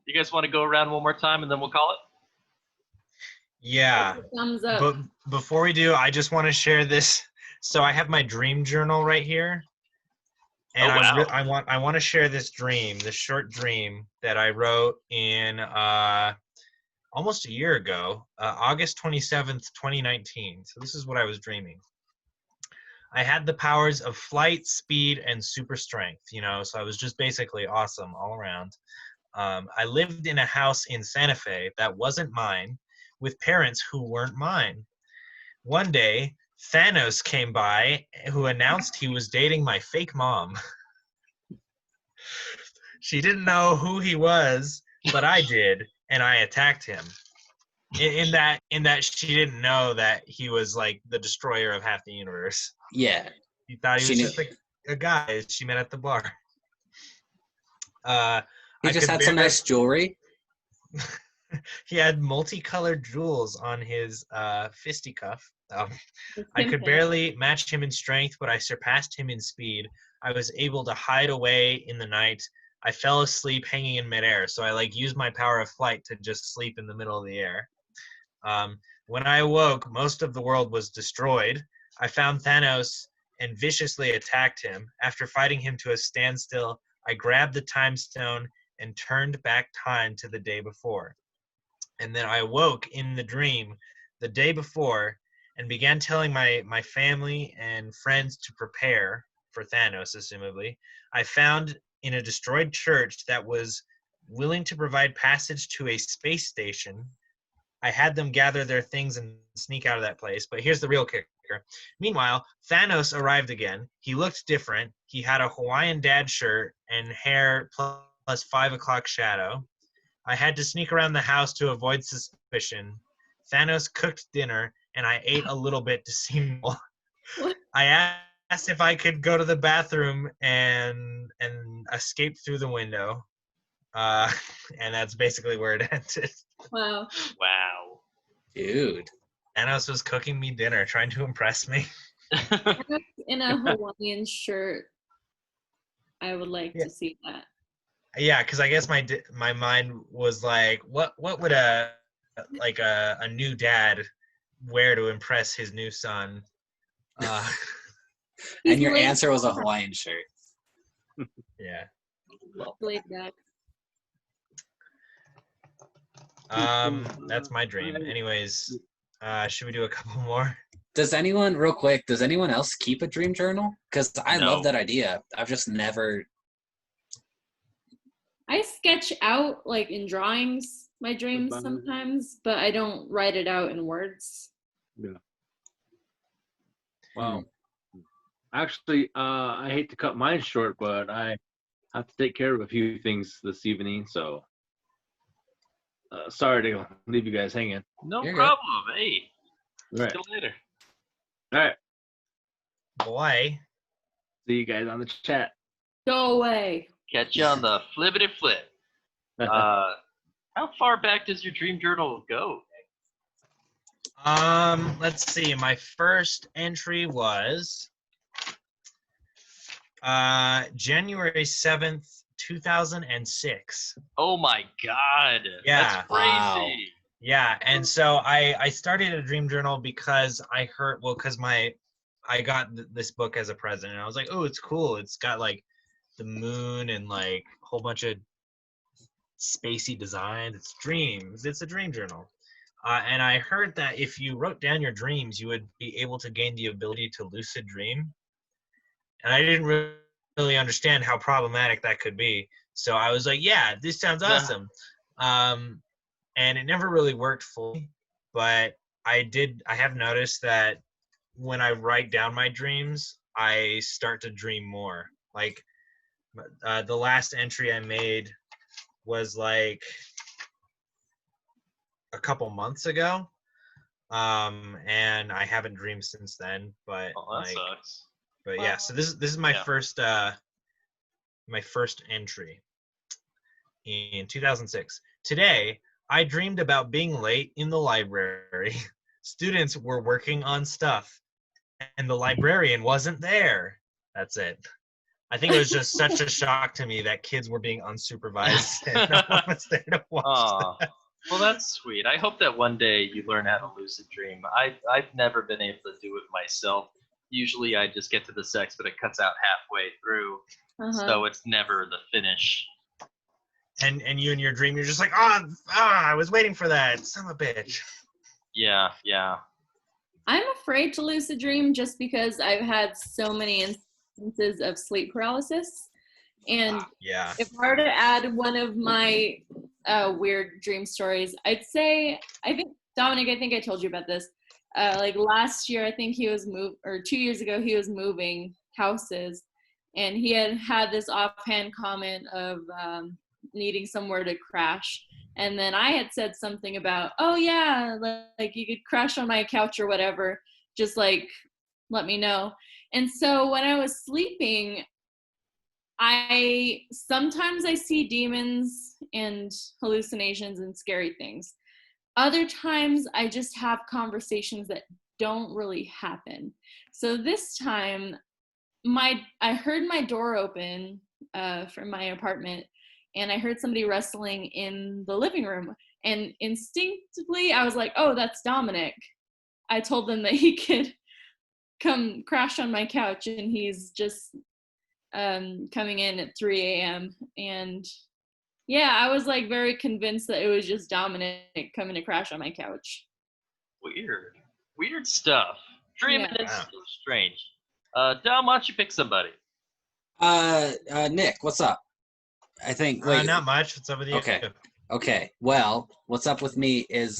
Speaker 1: You guys want to go around one more time and then we'll call it?
Speaker 3: Yeah.
Speaker 5: Thumbs up.
Speaker 3: But before we do, I just want to share this. So I have my dream journal right here. And
Speaker 1: Oh, wow.
Speaker 3: I want to share this short dream that I wrote in almost a year ago, August 27th, 2019. So this is what I was dreaming. I had the powers of flight, speed, and super strength, so I was just basically awesome all around. I lived in a house in Santa Fe that wasn't mine, with parents who weren't mine. One day, Thanos came by, who announced he was dating my fake mom. She didn't know who he was, but I did, and I attacked him. In that she didn't know that he was like the destroyer of half the universe.
Speaker 4: Yeah.
Speaker 3: He thought he was just a guy she met at the bar.
Speaker 4: He just had some nice jewelry.
Speaker 3: He had multicolored jewels on his fisticuff. I could barely match him in strength, but I surpassed him in speed. I was able to hide away in the night. I fell asleep hanging in midair, so I used my power of flight to just sleep in the middle of the air. When I awoke, most of the world was destroyed. I found Thanos and viciously attacked him. After fighting him to a standstill, I grabbed the time stone and turned back time to the day before. And then I awoke in the dream the day before, and began telling my family and friends to prepare for Thanos, assumably. I found in a destroyed church that was willing to provide passage to a space station. I had them gather their things and sneak out of that place. But here's the real kicker. Meanwhile, Thanos arrived again. He looked different. He had a Hawaiian dad shirt and hair plus 5 o'clock shadow. I had to sneak around the house to avoid suspicion. Thanos cooked dinner, and I ate a little bit to seem normal.
Speaker 5: What?
Speaker 3: I asked if I could go to the bathroom and escape through the window. And that's basically where it ended.
Speaker 5: Wow.
Speaker 1: Wow.
Speaker 4: Dude.
Speaker 3: Thanos was cooking me dinner, trying to impress me.
Speaker 5: In a Hawaiian shirt. I would like
Speaker 3: Yeah.
Speaker 5: to see that.
Speaker 3: Yeah, because I guess my mind was like, what would a new dad wear to impress his new son?
Speaker 4: And your
Speaker 5: laid
Speaker 4: answer was a
Speaker 5: back.
Speaker 4: Hawaiian shirt.
Speaker 3: Yeah.
Speaker 5: Laid back.
Speaker 3: That's my dream. Anyways, should we do a couple more?
Speaker 4: Does anyone, real quick, does anyone else keep a dream journal? Because I
Speaker 1: No.
Speaker 4: love that idea. I've just never.
Speaker 5: I sketch out like in drawings my dreams sometimes, but I don't write it out in words.
Speaker 2: Yeah. Well, actually, I hate to cut mine short, but I have to take care of a few things this evening, so sorry to leave you guys hanging.
Speaker 1: No
Speaker 4: You're good.
Speaker 1: problem. Hey,
Speaker 2: All right.
Speaker 1: see you later.
Speaker 2: All right.
Speaker 3: Boy.
Speaker 2: See you guys on the chat.
Speaker 5: Go away.
Speaker 1: Catch you on the flippity flip. How far back does your dream journal go?
Speaker 3: Let's see. My first entry was January 7th, 2006.
Speaker 1: Oh my God.
Speaker 3: Yeah.
Speaker 1: That's crazy.
Speaker 4: Wow.
Speaker 3: Yeah, and so I started a dream journal because I heard, because I got this book as a present, and I was like, oh, it's cool. It's got like the moon and like a whole bunch of spacey designs. It's dreams. It's a dream journal. And I heard that if you wrote down your dreams, you would be able to gain the ability to lucid dream. And I didn't really understand how problematic that could be. So I was like, yeah, this sounds awesome. And it never really worked fully, but I have noticed that when I write down my dreams, I start to dream more. Like the last entry I made was like a couple months ago, and I haven't dreamed since then. But
Speaker 1: Oh, that sucks.
Speaker 3: But yeah, so this is my first entry in 2006. Today, I dreamed about being late in the library. Students were working on stuff, and the librarian wasn't there. That's it. I think it was just such a shock to me that kids were being unsupervised and no one was there to watch
Speaker 1: Aw.
Speaker 3: them.
Speaker 1: Well, that's sweet. I hope that one day you learn how to lucid dream. I've never been able to do it myself. Usually I just get to the sex, but it cuts out halfway through, so it's never the finish.
Speaker 3: And you in your dream, you're just like, I was waiting for that. Son of a bitch.
Speaker 1: Yeah.
Speaker 5: I'm afraid to lucid dream just because I've had so many instances of sleep paralysis. And
Speaker 3: Yeah.
Speaker 5: if I were to add one of my weird dream stories, I'd say, Dominic, I think I told you about this. Like last year, I think he was 2 years ago, he was moving houses, and he had this offhand comment of needing somewhere to crash. And then I had said something about, oh yeah, like you could crash on my couch or whatever, just like let me know. And so when I was sleeping, sometimes I see demons and hallucinations and scary things. Other times I just have conversations that don't really happen. So this time I heard my door open from my apartment, and I heard somebody wrestling in the living room, and instinctively I was like, oh, that's Dominic. I told them that he could come crash on my couch, and he's just coming in at 3 a.m. And yeah, I was like very convinced that it was just Dominic coming to crash on my couch.
Speaker 1: Weird. Weird stuff. Dreaming
Speaker 5: Yeah.
Speaker 1: is so strange. Dom, why don't you pick somebody?
Speaker 4: Nick, what's up? I think. Wait.
Speaker 3: Not much. What's up with you?
Speaker 4: Okay. Well, what's up with me is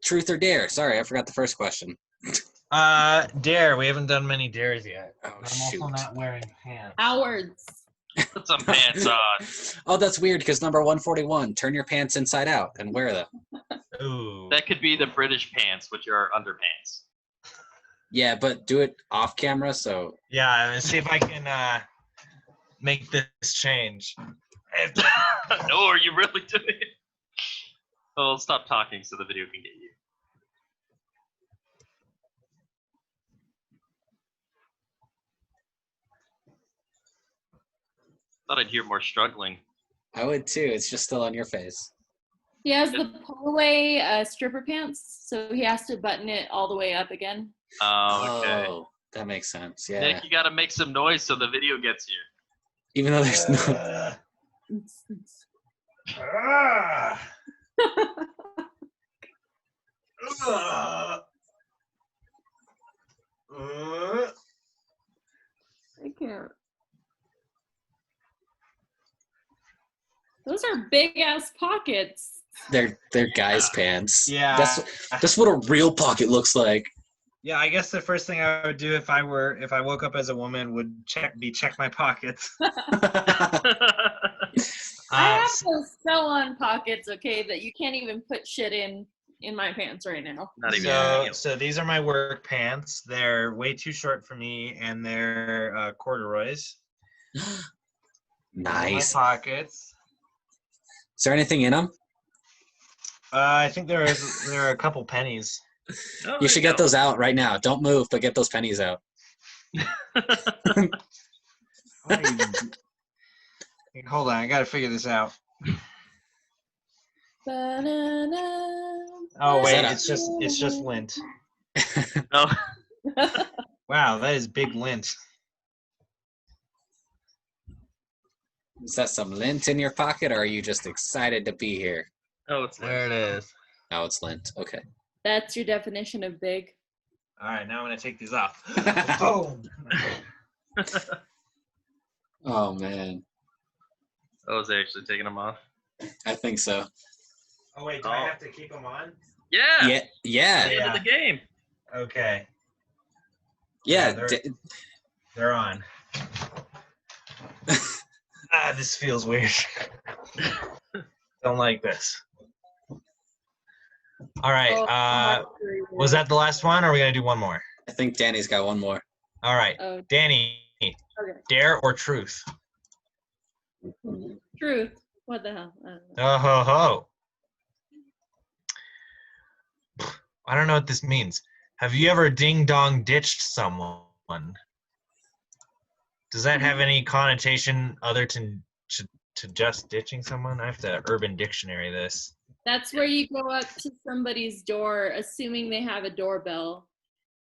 Speaker 4: truth or dare. Sorry, I forgot the first question.
Speaker 3: Dare. We haven't done many dares yet.
Speaker 4: Oh,
Speaker 3: I'm
Speaker 4: shoot.
Speaker 3: also not wearing pants.
Speaker 5: Howards.
Speaker 1: Put some pants on.
Speaker 4: Oh, that's weird because number 141, turn your pants inside out and wear them.
Speaker 3: Ooh.
Speaker 1: That could be the British pants, which are underpants.
Speaker 4: Yeah, but do it off camera, so.
Speaker 3: Yeah, let's see if I can make this change.
Speaker 1: No, are you really doing it? Well, stop talking so the video can get you. Thought I'd hear more struggling.
Speaker 4: I would too. It's just still on your face.
Speaker 5: He has the pull-away stripper pants, so he has to button it all the way up again.
Speaker 1: Oh, okay.
Speaker 4: Oh, that makes sense. Yeah.
Speaker 1: Nick, you gotta make some noise so the video gets you.
Speaker 4: Even though there's no.
Speaker 5: I can't. Those are big ass pockets.
Speaker 4: They're guys' pants.
Speaker 3: Yeah.
Speaker 4: That's what a real pocket looks like.
Speaker 3: Yeah, I guess the first thing I would do if I woke up as a woman would check my pockets.
Speaker 5: I have those sew-on pockets, okay, that you can't even put shit in my pants right now.
Speaker 1: Not even.
Speaker 3: So these are my work pants. They're way too short for me, and they're corduroys.
Speaker 4: Nice.
Speaker 3: My pockets.
Speaker 4: Is there anything in them?
Speaker 3: I think there are a couple pennies.
Speaker 1: Oh,
Speaker 4: You should get those out right now. Don't move, but get those pennies out.
Speaker 3: Hold on, I gotta figure this out. Oh wait, it's just lint.
Speaker 1: No.
Speaker 3: Wow, that is big lint.
Speaker 4: Is that some lint in your pocket, or are you just excited to be here?
Speaker 1: Oh, it's
Speaker 3: There it is.
Speaker 4: Oh, it's lint. Okay.
Speaker 5: That's your definition of big.
Speaker 3: All right, now I'm gonna take these off. Boom.
Speaker 4: Oh man,
Speaker 1: I was actually taking them off.
Speaker 4: I think so.
Speaker 3: Oh wait, do I have to keep them on?
Speaker 1: Yeah.
Speaker 4: Yeah.
Speaker 1: The end of the game.
Speaker 3: Okay,
Speaker 4: Yeah.
Speaker 3: they're on. This feels weird. Don't like this. All right. Was that the last one, or are we gonna do one more?
Speaker 4: I think Danny's got one more.
Speaker 3: All right,
Speaker 5: Oh,
Speaker 3: Dani,
Speaker 5: okay.
Speaker 3: dare or truth?
Speaker 5: Truth. What the hell? I don't know.
Speaker 3: Oh ho ho. I don't know what this means. Have you ever ding dong ditched someone? Does that have any connotation other to just ditching someone? I have to Urban Dictionary this.
Speaker 5: That's where you go up to somebody's door, assuming they have a doorbell,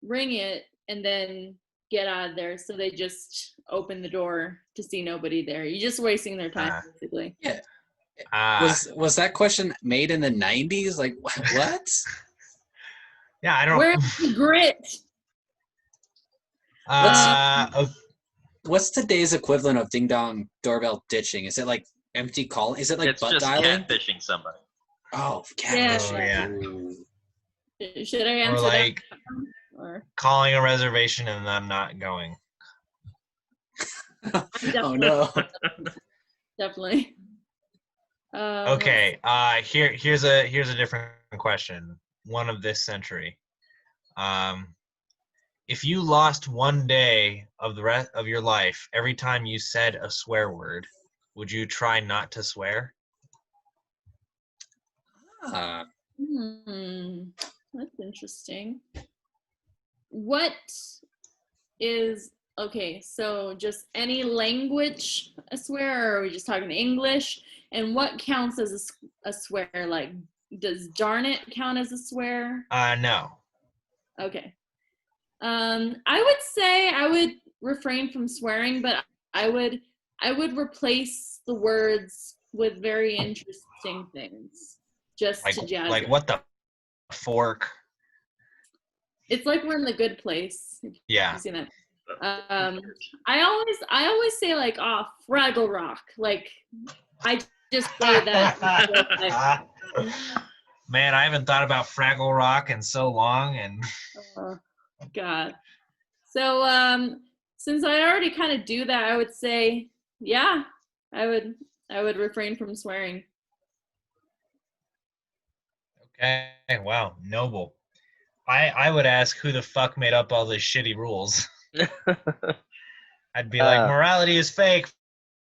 Speaker 5: ring it, and then get out of there. So they just open the door to see nobody there. You're just wasting their time, basically.
Speaker 4: Yeah. Was that question made in the 90s? Like what?
Speaker 3: Yeah, I don't.
Speaker 5: Where's the grit?
Speaker 4: What's today's equivalent of ding dong doorbell ditching? Is it like empty call? Is it like
Speaker 1: It's
Speaker 4: butt
Speaker 1: just
Speaker 4: dialing?
Speaker 1: catfishing somebody.
Speaker 4: Oh,
Speaker 5: Yeah.
Speaker 4: catfish.
Speaker 3: yeah.
Speaker 5: Should I
Speaker 3: Or
Speaker 5: answer
Speaker 3: like
Speaker 5: that? Or
Speaker 3: calling a reservation and them not going.
Speaker 4: Oh no.
Speaker 5: definitely.
Speaker 3: Okay. Here's a different question. One of this century. If you lost one day of the rest of your life every time you said a swear word, would you try not to swear?
Speaker 4: Ah,
Speaker 5: That's interesting. What is okay? So just any language a swear, or are we just talking English? And what counts as a swear? Like, does darn it count as a swear?
Speaker 3: No.
Speaker 5: Okay. I would say I would refrain from swearing, but I would replace the words with very interesting things just to jazz
Speaker 3: Like
Speaker 5: it.
Speaker 3: what the fork.
Speaker 5: It's like we're in the good place.
Speaker 3: Yeah.
Speaker 5: You've seen that. I always say like, oh, Fraggle Rock. Like, I just say that.
Speaker 3: Man, I haven't thought about Fraggle Rock in so long, and
Speaker 5: Oh, God. So, since I already kind of do that, I would say, yeah, I would refrain from swearing.
Speaker 3: okay, wow, noble. I would ask who the fuck made up all these shitty rules. I'd be like, morality is fake.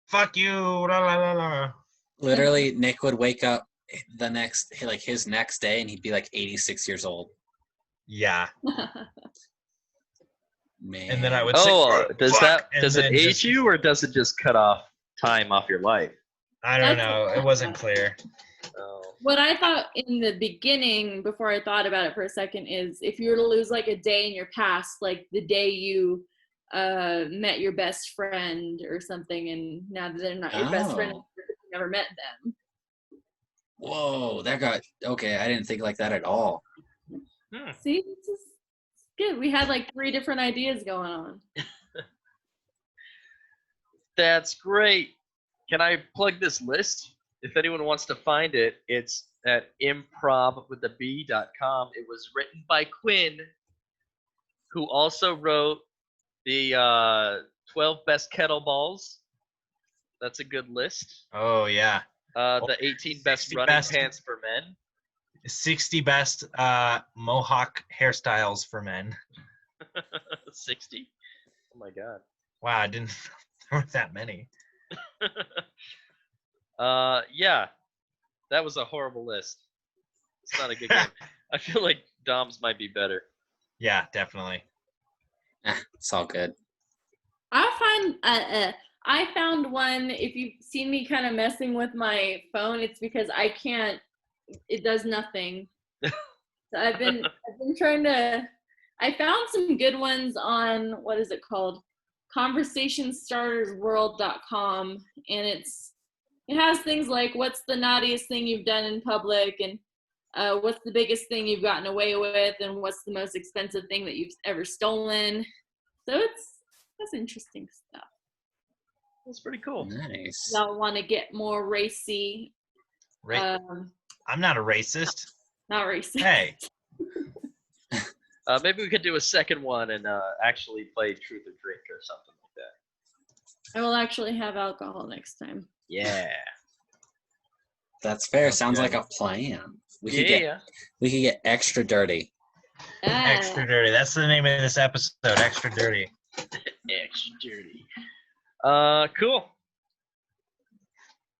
Speaker 3: Fuck you. La, la, la, la.
Speaker 4: Literally, Nick would wake up his next day, and he'd be like 86 years old.
Speaker 3: Yeah.
Speaker 4: Man.
Speaker 3: And then I would
Speaker 1: does
Speaker 3: fuck,
Speaker 1: it
Speaker 3: and then
Speaker 1: age
Speaker 3: just-
Speaker 1: you, or does it just cut off time off your life?
Speaker 3: I don't know. It wasn't clear.
Speaker 1: Oh.
Speaker 5: What I thought in the beginning, before I thought about it for a second, is if you were to lose like a day in your past, like the day you met your best friend or something, and now that they're not your best friend, you never met them.
Speaker 4: Whoa, that got okay. I didn't think like that at all.
Speaker 5: See, this is good. We had like 3 different ideas going on.
Speaker 1: That's great. Can I plug this list? If anyone wants to find it, it's at improvwiththeb.com. It was written by Quinn, who also wrote the 12 best kettlebells. That's a good list.
Speaker 3: Oh, yeah.
Speaker 1: The 18 best
Speaker 3: 60
Speaker 1: running
Speaker 3: best-
Speaker 1: pants for men.
Speaker 3: 60 best mohawk hairstyles for men.
Speaker 1: 60? Oh my god.
Speaker 3: Wow, I didn't there weren't that many.
Speaker 1: Yeah. That was a horrible list. It's not a good game. I feel like Dom's might be better.
Speaker 3: Yeah, definitely.
Speaker 4: It's all good.
Speaker 5: I found one. If you've seen me kind of messing with my phone, it's because I can't. It does nothing. So I've been trying to. I found some good ones on what is it called, conversationstartersworld.com, and it has things like what's the naughtiest thing you've done in public, and what's the biggest thing you've gotten away with, and what's the most expensive thing that you've ever stolen. So that's interesting stuff.
Speaker 1: That's pretty cool.
Speaker 4: Nice.
Speaker 5: Y'all want to get more racy?
Speaker 3: I'm not a racist.
Speaker 5: Not racy.
Speaker 3: Hey.
Speaker 1: Maybe we could do a second one and actually play Truth or Drink or something like that.
Speaker 5: I will actually have alcohol next time.
Speaker 1: Yeah.
Speaker 4: That's fair.
Speaker 3: Okay.
Speaker 4: Sounds like a plan. We could
Speaker 1: Yeah.
Speaker 4: get extra dirty.
Speaker 3: Extra dirty. That's the name of this episode. Extra dirty.
Speaker 1: Extra dirty. Cool.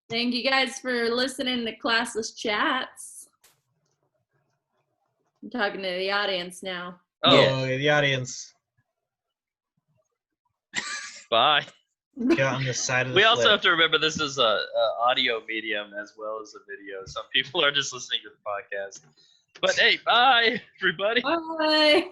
Speaker 5: Thank you guys for listening to Classless Chats. I'm talking to the audience now.
Speaker 1: Oh,
Speaker 3: Oh, the audience.
Speaker 1: bye.
Speaker 3: Get on the side of the
Speaker 1: We also
Speaker 3: flip.
Speaker 1: have to remember this is a audio medium as well as a video. Some people are just listening to the podcast. But hey, bye, everybody.
Speaker 5: Bye.